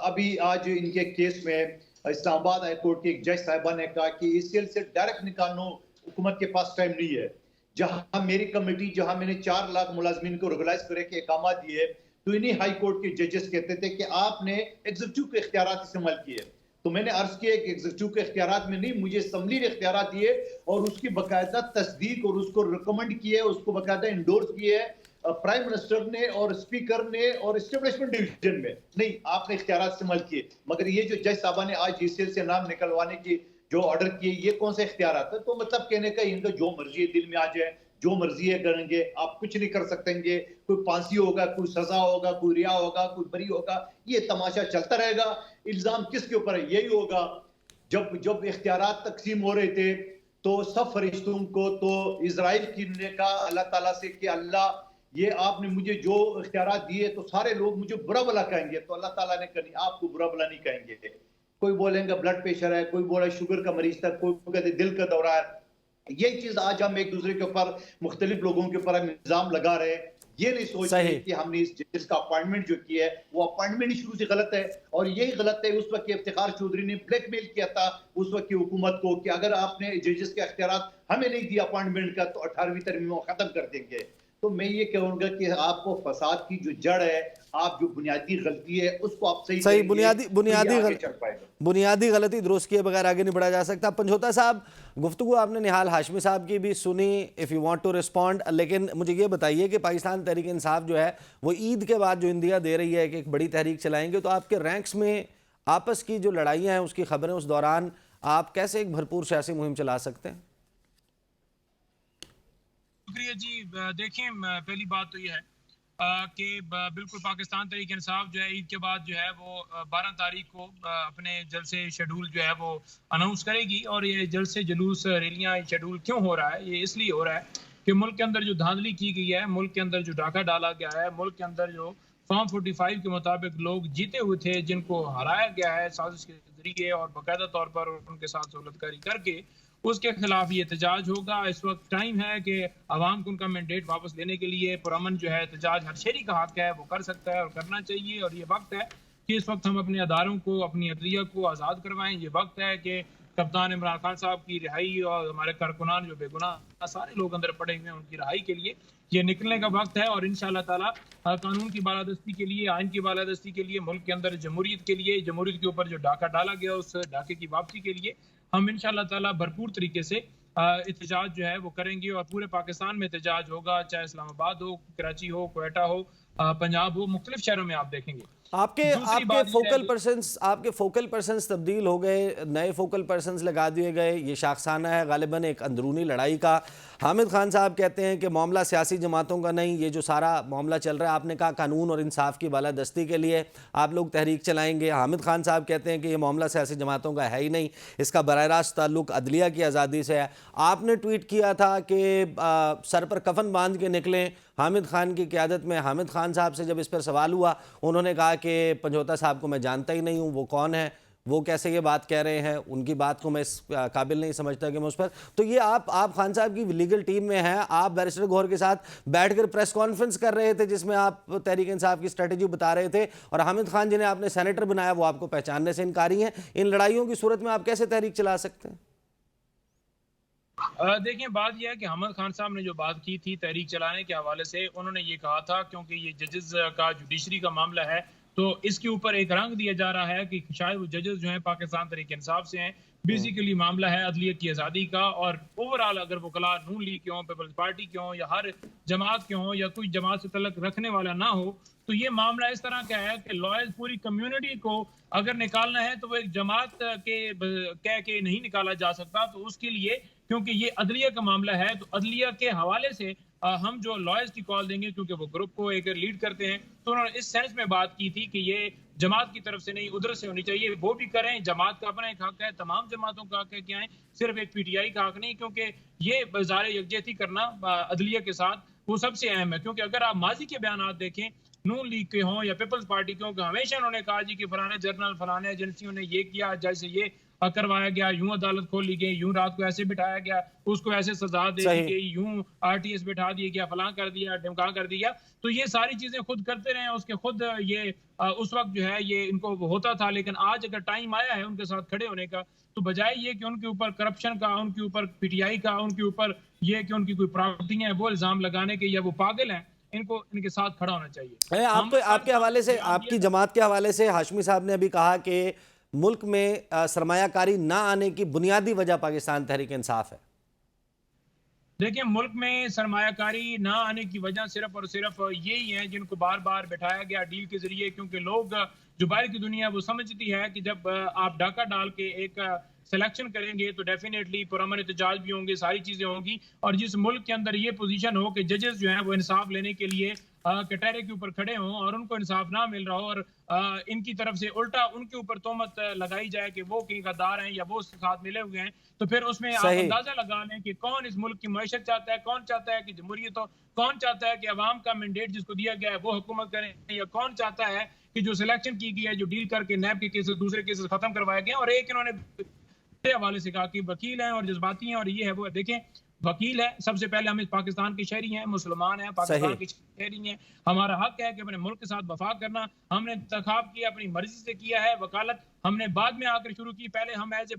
अभी आज इनके केस में इस्लामाबाद हाई कोर्ट के एक जज साहिबा ने कहा कि ईसीएल से डायरेक्ट निकालना हुकूमत के पास टाइम नहीं है। जहां मेरी कमेटी, जहां मैंने 4 लाख मुलाजमीन को रेगुलाइज करे के इकामा दिए, तो इन्हीं हाई कोर्ट के जजेस कहते थे कि आपने एग्जीक्यूटिव के इख्तियार इस्तेमाल किए। तो मैंने अर्ज किया कि एग्जीक्यूटिव के इख्तियार में नहीं, मुझे असेंबली ने इख्तियार दिए और उसकी बाकायदा तस्दीक और उसको रिकमेंड किए, उसको बाकायदा इंडोर्स किए प्राइम मिनिस्टर ने और स्पीकर ने और एस्टेब्लिशमेंट डिवीजन में। नहीं, आपने इख्तियार इस्तेमाल किए। मगर ये जो जज साहबा ने आज ईसीएल से नाम निकलवाने की जो ऑर्डर किए, ये कौन से इख्तियार है? तो मतलब कहने का इनका जो मर्जी है, दिल में आ जाए, जो मर्जी है करेंगे, आप कुछ नहीं कर सकेंगे। कोई फांसी होगा, कोई सजा होगा, कोई रिहा होगा, कोई बरी होगा, ये तमाशा चलता रहेगा। इल्जाम किसके ऊपर है? यही होगा। जब इख्तियारात तकसीम हो रहे थे तो सब फरिश्तों को तो इजराइल की ने कहा अल्लाह ताला से कि अल्लाह ये आपने मुझे जो इख्तियारात दिए तो सारे लोग मुझे बुरा भला कहेंगे। तो अल्लाह ताला ने कहा आपको बुरा भला नहीं कहेंगे। कोई बोलेंगे ब्लड प्रेशर है, कोई बोले शुगर का मरीज था, कोई कहते दिल का दौरा है। यही चीज आज हम एक दूसरे के ऊपर, मुख्तलिफ लोगों के ऊपर हम इल्जाम लगा रहे हैं। ये नहीं सोच रहे कि हमने इस जज का अपॉइंटमेंट जो किया है वो अपॉइंटमेंट ही शुरू से गलत है। और यही गलत है उस वक्त इफ्तिखार चौधरी ने ब्लैकमेल किया था उस वक्त की हुकूमत को कि अगर आपने जजेस के इख्तियारात हमें नहीं दिया अपॉइंटमेंट का तो 18वीं तरमीम खत्म कर देंगे। तो मैं ये कहूंगा कि आपको फसाद की जो जड़ है, आप जो बुनियादी गलती है उसको आप सही बुनियादी गलती दुरुस्त किए बगैर आगे नहीं बढ़ा जा सकता। पंजोता साहब, गुफ्तगू आपने निहाल हाशमी साहब की भी सुनी, if you want to respond, लेकिन मुझे ये बताइए कि पाकिस्तान तहरीक इंसाफ जो है वो ईद के बाद जो इंदिया दे रही है कि एक बड़ी तहरीक चलाएंगे, तो आपके रैंक्स में आपस की जो लड़ाइयाँ हैं उसकी खबरें, उस दौरान आप कैसे एक भरपूर सियासी मुहिम चला सकते हैं? शुक्रिया जी। देखिए, पहली बात तो ये है कि बिल्कुल पाकिस्तान तहरीक इंसाफ जो है ईद के बाद जो है वो 12 तारीख को अपने जलसे शेड्यूल जो है वो अनाउंस करेगी। और ये जलसे जुलूस रैलियाँ शेड्यूल क्यों हो रहा है? ये इसलिए हो रहा है कि मुल्क के अंदर जो धांधली की गई है, मुल्क के अंदर जो डाका डाला गया है, मुल्क के अंदर जो फॉर्म 45 के मुताबिक लोग जीते हुए थे जिनको हराया गया है साजिश के जरिए और बाकायदा तौर पर उनके साथ सहूलतकारी करके उसके खिलाफ ये एहतजाज होगा। इस वक्त टाइम है कि आवाम को उनका मैंडेट वापस लेने के लिए पुरअमन जो है एहतजाज हर शहरी का हक है, वो कर सकता है और करना चाहिए। और ये वक्त है कि इस वक्त हम अपने अदारों को, अपनी अदलिया को आज़ाद करवाएं। ये वक्त है कि कप्तान इमरान खान साहब की रिहाई और हमारे कारकुनान जो बेगुनाह सारे लोग अंदर पड़े हुए हैं उनकी रिहाई के लिए ये निकलने का वक्त है। और इंशाअल्लाह ताला कानून की बालादस्ती के लिए, आइन की बालादस्ती के लिए, मुल्क के अंदर जमहूरियत के लिए, जमहूरियत के ऊपर जो डाका डाला गया उस डाके की वापसी के लिए हम इंशाअल्लाह ताला भरपूर तरीके से एहतजाज जो है वो करेंगे और पूरे पाकिस्तान में एहतजाज होगा, चाहे इस्लामाबाद हो, कराची हो, क्वेटा हो, पंजाब हो, मुख्तलिफ शहरों में आप देखेंगे। आपके फोकल पर्सन्स तब्दील हो गए, नए फोकल पर्सन्स लगा दिए गए। ये शाखसाना है गालिबन एक अंदरूनी लड़ाई का। हामिद खान साहब कहते हैं कि मामला सियासी जमातों का नहीं, ये जो सारा मामला चल रहा है, आपने कहा कानून और इंसाफ की बालादस्ती के लिए आप लोग तहरीक चलाएंगे। हामिद खान साहब कहते हैं कि ये मामला सियासी जमातों का है ही नहीं, इसका बराह रास्त ताल्लुक अदलिया की आज़ादी से है। आपने ट्वीट किया था कि सर पर कफन बांध के निकलें हामिद खान की क़यादत में। हामिद खान साहब से जब इस पर सवाल हुआ उन्होंने कहा कि पंजोता साहब को मैं जानता ही नहीं हूँ, वो कौन है, वो कैसे ये बात कह रहे हैं, उनकी बात को मैं इस काबिल नहीं समझता कि मैं उस पर। तो ये आप खान साहब की लीगल टीम में हैं, आप बैरिस्टर गौहर के साथ बैठकर प्रेस कॉन्फ्रेंस कर रहे थे जिसमें आप तहरीक इंसाफ की स्ट्रेटजी बता रहे थे, और हामिद खान जिन्हें आपने सेनेटर बनाया वो आपको पहचानने से इनकारी हैं। इन लड़ाइयों की सूरत में आप कैसे तहरीक चला सकते हैं? देखिए, बात यह है कि हामिद खान साहब ने जो बात की थी तहरीक चलाने के हवाले से, उन्होंने ये कहा था क्योंकि ये जजेस का जुडिशरी का मामला है तो इसके ऊपर एक रंग दिया जा रहा है कि शायद वो जजेस जो हैं पाकिस्तान तहरीक इंसाफ से हैं। बेसिकली मामला है अदलिया की आज़ादी का, और ओवरऑल अगर वकला नून लीग के हों, पीपल्स पार्टी के हों या हर जमात के हों या कोई जमात से तल्लुक रखने वाला ना हो, तो ये मामला इस तरह का है कि लॉयर्स पूरी कम्युनिटी को अगर निकालना है तो वो एक जमात के कह के नहीं निकाला जा सकता। तो उसके लिए क्योंकि ये अदलिया का मामला है तो अदलिया के हवाले से हम जो लॉयर्स की कॉल देंगे, क्योंकि वो ग्रुप को एक लीड करते हैं, तो उन्होंने इस सेंस में बात की थी कि ये जमात की तरफ से नहीं उधर से होनी चाहिए। वो भी करें, जमात का अपना एक हक है, तमाम जमातों का हक है कि आए, सिर्फ एक पीटीआई का हक नहीं, क्योंकि ये बाज़ार यकजहती करना अदलिया के साथ वो सबसे अहम है। क्योंकि अगर आप माजी के बयान देखें नून लीग के हों या पीपल्स पार्टी के हों, हमेशा उन्होंने कहा जी कि फलाने जर्नल फलाने एजेंसियों ने ये किया, जैसे ये करवाया गया, यूं अदालत खोली गई, यूं रात को ऐसे बिठाया गया, उसको ऐसे सजा दे दी गई, यूं आरटीएस बिठा दिया गया, फलां कर दिया, ढिमका कर दिया। तो ये सारी चीजें खुद करते रहे, उसके खुद ये उस वक्त जो है ये इनको होता था। लेकिन आज अगर टाइम आया है उनके साथ खड़े होने का, तो बजाय ये कि उनके ऊपर करप्शन का, उनके ऊपर पीटीआई का, उनके ऊपर ये कि उनकी कोई प्रॉपर्टी है वो इल्जाम लगाने के या वो पागल हैं, इनको इनके साथ खड़ा होना चाहिए। आपके हवाले से, आपकी जमात के हवाले से हाशमी साहब ने अभी कहा कि मुल्क में सरमायाकारी ना आने की बुनियादी वजह पाकिस्तान तहरीक इंसाफ है। देखिए, मुल्क में सरमायाकारी ना आने की वजह सिर्फ और सिर्फ यही है जिनको बार बार बैठाया गया डील के जरिए, क्योंकि लोग जो बाहर की दुनिया वो समझती है कि जब आप डाका डाल के एक सिलेक्शन करेंगे तो डेफिनेटली पुरअमन एहतजाज भी होंगे, सारी चीजें होंगी। और जिस मुल्क के अंदर ये पोजीशन हो कि जजेस जो हैं वो इंसाफ लेने के लिए कटहरे के ऊपर खड़े हों और उनको इंसाफ ना मिल रहा हो और इनकी तरफ से उल्टा उनके ऊपर तोहमत लगाई जाए कि वो कहीं गद्दार हैं या वो उसके साथ मिले हुए हैं, तो फिर उसमें आप अंदाजा लगा लें कि कौन इस मुल्क की मईशत चाहता है, कौन चाहता है कि जमहूरियत हो, कौन चाहता है कि अवाम का मैंडेट जिसको दिया गया है वो हुकूमत करें, या कौन चाहता है कि जो सिलेक्शन की गई है, जो डील करके नैब के केसेस दूसरे केसेस खत्म करवाए गए। और एक इन्होंने हवाले से कहा कि वकील हैं और जज्बाती हैं और ये है वो है। देखें, वकील है, सबसे पहले हम इस पाकिस्तान के शहरी हैं, मुसलमान हैं, पाकिस्तान के शहरी हैं, हमारा हक है कि अपने मुल्क के साथ वफा करना। हमने इंतखाब किया, अपनी मर्जी से किया है, वकालत हमने बाद में आकर शुरू की, पहले हम एज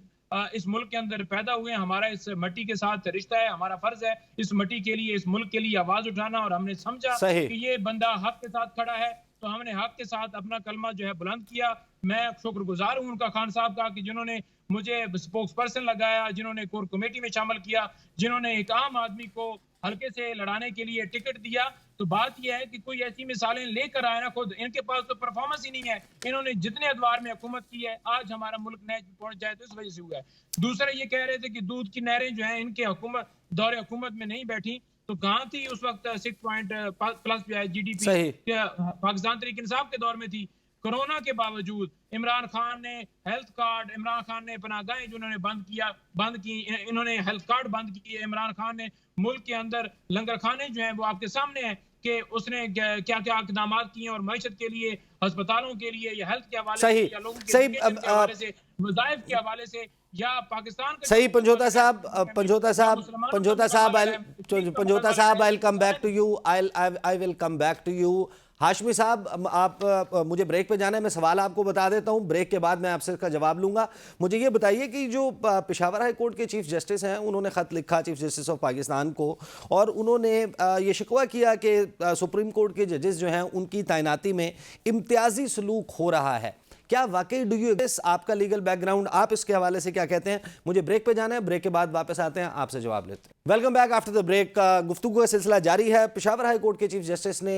इस मुल्क के अंदर पैदा हुए, हमारा इस मिट्टी के साथ रिश्ता है, हमारा फर्ज है इस मिट्टी के लिए, इस मुल्क के लिए आवाज उठाना। और हमने समझा कि ये बंदा हक के साथ खड़ा है तो हमने हक के साथ अपना कलमा जो है बुलंद किया। मैं शुक्रगुजार हूं उनका, खान साहब का, कि जिन्होंने मुझे स्पोक्स पर्सन लगाया, जिन्होंने कोर कमेटी में शामिल किया, जिन्होंने एक आम आदमी को हल्के से लड़ाने के लिए टिकट दिया। तो बात यह है कि कोई ऐसी मिसालें लेकर आए ना, खुद इनके पास तो परफॉर्मेंस ही नहीं है। इन्होंने जितने अदवार में हुकूमत की है, आज हमारा मुल्क नैज पहुंच जाए तो इस वजह से हुआ है। दूसरा ये कह रहे थे कि दूध की नहरें जो है इनके दौरे हुकूमत में नहीं बैठी, तो कहाँ थी उस वक्त 6+ GDP पाकिस्तान तहरीक इंसाफ के दौर में थी। कोरोना के बावजूद इमरान खान ने हेल्थ कार्ड, इमरान खान ने पनाहगाहें जो उन्होंने बंद की, इन्होंने हेल्थ कार्ड बंद किए, इमरान खान ने मुल्क के अंदर लंगर खाने जो हैं वो आपके सामने हैं, कि उसने क्या क्या इकदाम किए हैं और मईशत के लिए, अस्पतालों के लिए, या हेल्थ के हवाले सही से, या लोगों के सही एजुकेशन के हवाले से, वज़ाइफ के हवाले से, या पाकिस्तान का सही जो पंजोता साहब या मुसलमानों का जो मसला है, पंजोता मसला साहब है, I come back to you, I will come back to you. Hashmi साहब, आप मुझे ब्रेक पे जाना है, मैं सवाल आपको बता देता हूं, ब्रेक के बाद मैं आपसे इसका जवाब लूंगा। मुझे ये बताइए कि जो पेशावर हाई कोर्ट के चीफ जस्टिस हैं, उन्होंने खत लिखा चीफ जस्टिस ऑफ पाकिस्तान को, और उन्होंने ये शिकवा किया कि सुप्रीम कोर्ट के जजेस जो हैं उनकी तैनाती में इम्तियाजी सलूक हो रहा है। क्या वाकई डू यू दिस? आपका लीगल बैकग्राउंड, आप इसके हवाले से क्या कहते हैं? मुझे ब्रेक पे जाना है, ब्रेक के बाद वापस आते हैं, आपसे जवाब लेते हैं। Welcome back after the break. गुफ्तगू का सिलसिला जारी है। पेशावर हाई कोर्ट के चीफ जस्टिस ने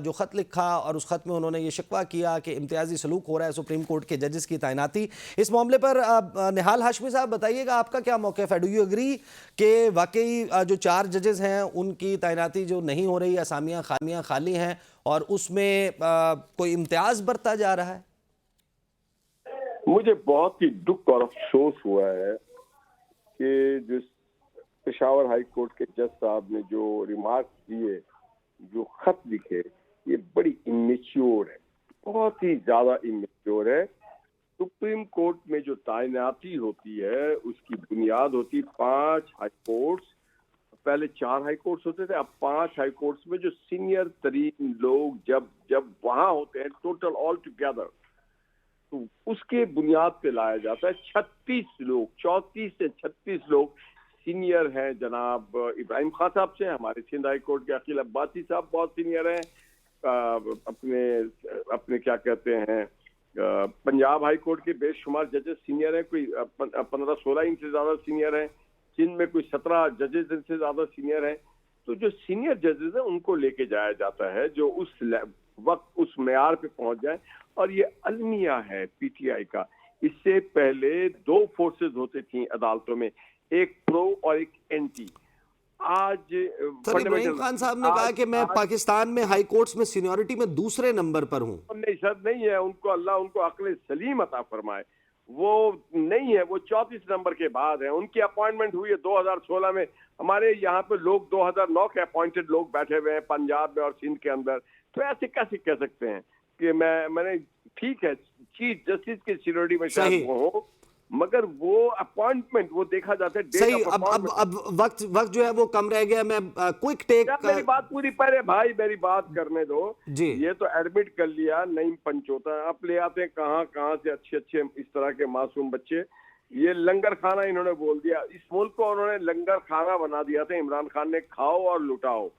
जो खत लिखा, और उस खत में उन्होंने ये शिकवा किया कि इम्तियाजी सलूक हो रहा है सुप्रीम कोर्ट के जजेस की तैनाती। इस मामले पर निहाल हाशमी साहब बताइएगा, आपका क्या मौक़िफ़ है? डू यू एग्री कि वाकई जो 4 जजेस हैं उनकी तैनाती जो नहीं हो रही, असामियाँ खाली हैं और उसमें कोई इम्तियाज़ बरता जा रहा है? मुझे बहुत ही दुख और अफसोस हुआ है कि जिस पेशावर हाई कोर्ट के जज साहब ने जो रिमार्क दिए, जो खत लिखे, ये बड़ी इमेच्योर है, बहुत ही ज्यादा इमेच्योर है। सुप्रीम कोर्ट में जो तैनाती होती है उसकी बुनियाद होती 5 हाई कोर्ट्स, पहले 4 हाई कोर्ट्स होते थे, अब 5 हाई कोर्ट्स में जो सीनियर तरीन लोग जब वहां होते हैं टोटल ऑल टुगेदर, तो उसके बुनियाद पे लाया जाता है। 36 लोग, 34 से 36 लोग सीनियर हैं। जनाब इब्राहिम खान साहब से, हमारे सिंध हाई कोर्ट के अकील अब्बासी साहब बहुत सीनियर हैं, अपने क्या कहते हैं पंजाब हाई कोर्ट के बेशुमार जजेस सीनियर हैं, कोई 15-16 इनसे ज्यादा सीनियर हैं, सिंध में कोई 17 जजेस इनसे ज्यादा सीनियर हैं। तो जो सीनियर जजेस हैं उनको लेके जाया जाता है जो उस वक्त उस मेयार पे पहुंच जाए, और ये अलमिया है पीटीआई का। इससे पहले 2 फोर्सेस होती थी अदालतों में, एक प्रो और एक एंटी। आज इब्राहिम खान साहब ने कहा कि मैं पाकिस्तान में हाई कोर्ट्स में सीनियरिटी में दूसरे नंबर पर हूं। नहीं सर, नहीं है, उनको अल्लाह उनको अक्ल सलीम अता फरमाए, वो नहीं है, वो 34 नंबर के बाद है। उनकी अपॉइंटमेंट हुई है 2016 में। हमारे यहाँ पे लोग 2009 के अपॉइंटेड लोग बैठे हुए हैं पंजाब में और सिंध के अंदर। तो ऐसे कैसे कह सकते हैं कि मैंने, ठीक है चीफ जस्टिस की सीनियरिटी में शायद वो हो, मगर वो अपॉइंटमेंट वो देखा जाता है। सही, अब वक्त जो है वो कम रह गया। मैं क्विक टेक, मेरी बात पूरी, पहले भाई मेरी बात करने दो जी। ये तो एडमिट कर लिया, नईम पंचोता आप ले आते हैं कहाँ से अच्छे इस तरह के मासूम बच्चे। ये लंगर खाना इन्होंने बोल दिया, इस मुल्क को उन्होंने लंगर खाना बना दिया था इमरान खान ने, खाओ और लुटाओ,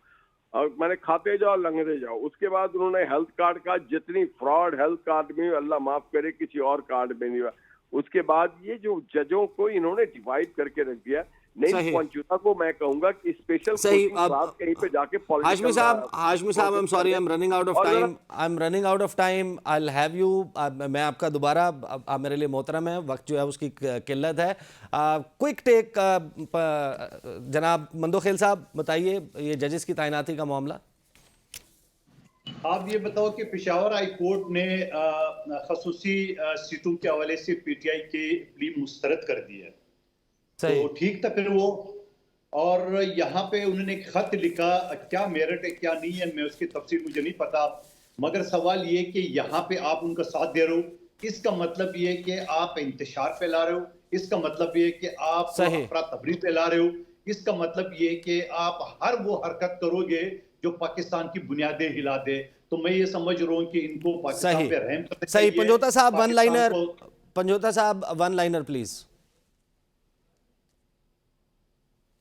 और मैंने खाते जाओ लंघते जाओ। उसके बाद उन्होंने हेल्थ कार्ड का, जितनी फ्रॉड हेल्थ कार्ड में, अल्लाह माफ करे किसी और कार्ड में नहीं हुआ। उसके बाद ये जो जजों को इन्होंने डिवाइड करके रख दिया। नहीं पंचुता को मैं कहूंगा कि स्पेशल कहीं पे जाके हाशमी साहब, I am sorry, I am running out of time, I will have you. मैं आपका दोबारा, मेरे लिए मोहतरम है, वक्त जो है उसकी किल्लत है। क्विक टेक जनाब मंदोखेल साहब, बताइए ये जजेस की तैनाती का मामला। आप ये बताओ कि पेशावर हाई कोर्ट ने खसूसी सीटों के हवाले से पीटीआई के प्ली मुस्तरद कर दी है, तो ठीक था फिर वो। और यहाँ पे उन्होंने खत लिखा, क्या मेरिट है क्या नहीं है मैं उसकी तफसील मुझे नहीं पता, मगर सवाल ये कि यहाँ पे आप उनका साथ दे रहे हो, इसका मतलब ये कि आप इंतशार फैला रहे हो, इसका मतलब ये कि आप अफरा तफरी फैला रहे हो, इसका मतलब ये कि आप हर वो हरकत करोगे जो पाकिस्तान की बुनियादें हिला दे। तो मैं ये समझ रहा हूँ कि इनको पाकिस्तान पे रहम करना चाहिए। सही पंजोता साहब, वन लाइनर प्लीज।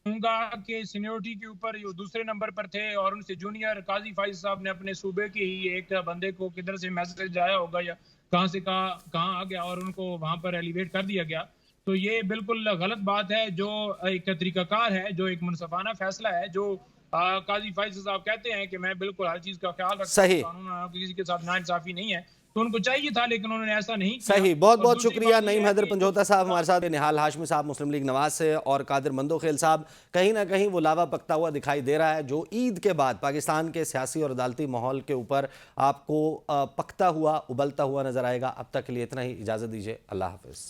के सीनियरिटी के ऊपर दूसरे नंबर पर थे, और उनसे जूनियर काजी फाइज साहब ने अपने सूबे के ही एक बंदे को किधर से मैसेज आया होगा या कहां से कहां आ गया, और उनको वहां पर एलिवेट कर दिया गया। तो ये बिल्कुल गलत बात है, जो एक तरीकाकार है, जो एक मुनसफाना फैसला है, जो काजी फाइज साहब कहते हैं कि मैं बिल्कुल हर चीज का ख्याल रखता हूं, कानून किसी के साथ नाइंसाफी नहीं है, तो उनको चाहिए था, लेकिन उन्होंने ऐसा नहीं किया। सही, बहुत बहुत शुक्रिया नईम हैदर पंजोता साहब हमारे साथ, निहाल हाशमी साहब मुस्लिम लीग नवाज से, और कादिर मंदोखेल साहब। कहीं ना कहीं वो लावा पकता हुआ दिखाई दे रहा है जो ईद के बाद पाकिस्तान के सियासी और अदालती माहौल के ऊपर आपको पकता हुआ, उबलता हुआ नजर आएगा। अब तक के लिए इतना ही, इजाजत दीजिए, अल्लाह हाफिज।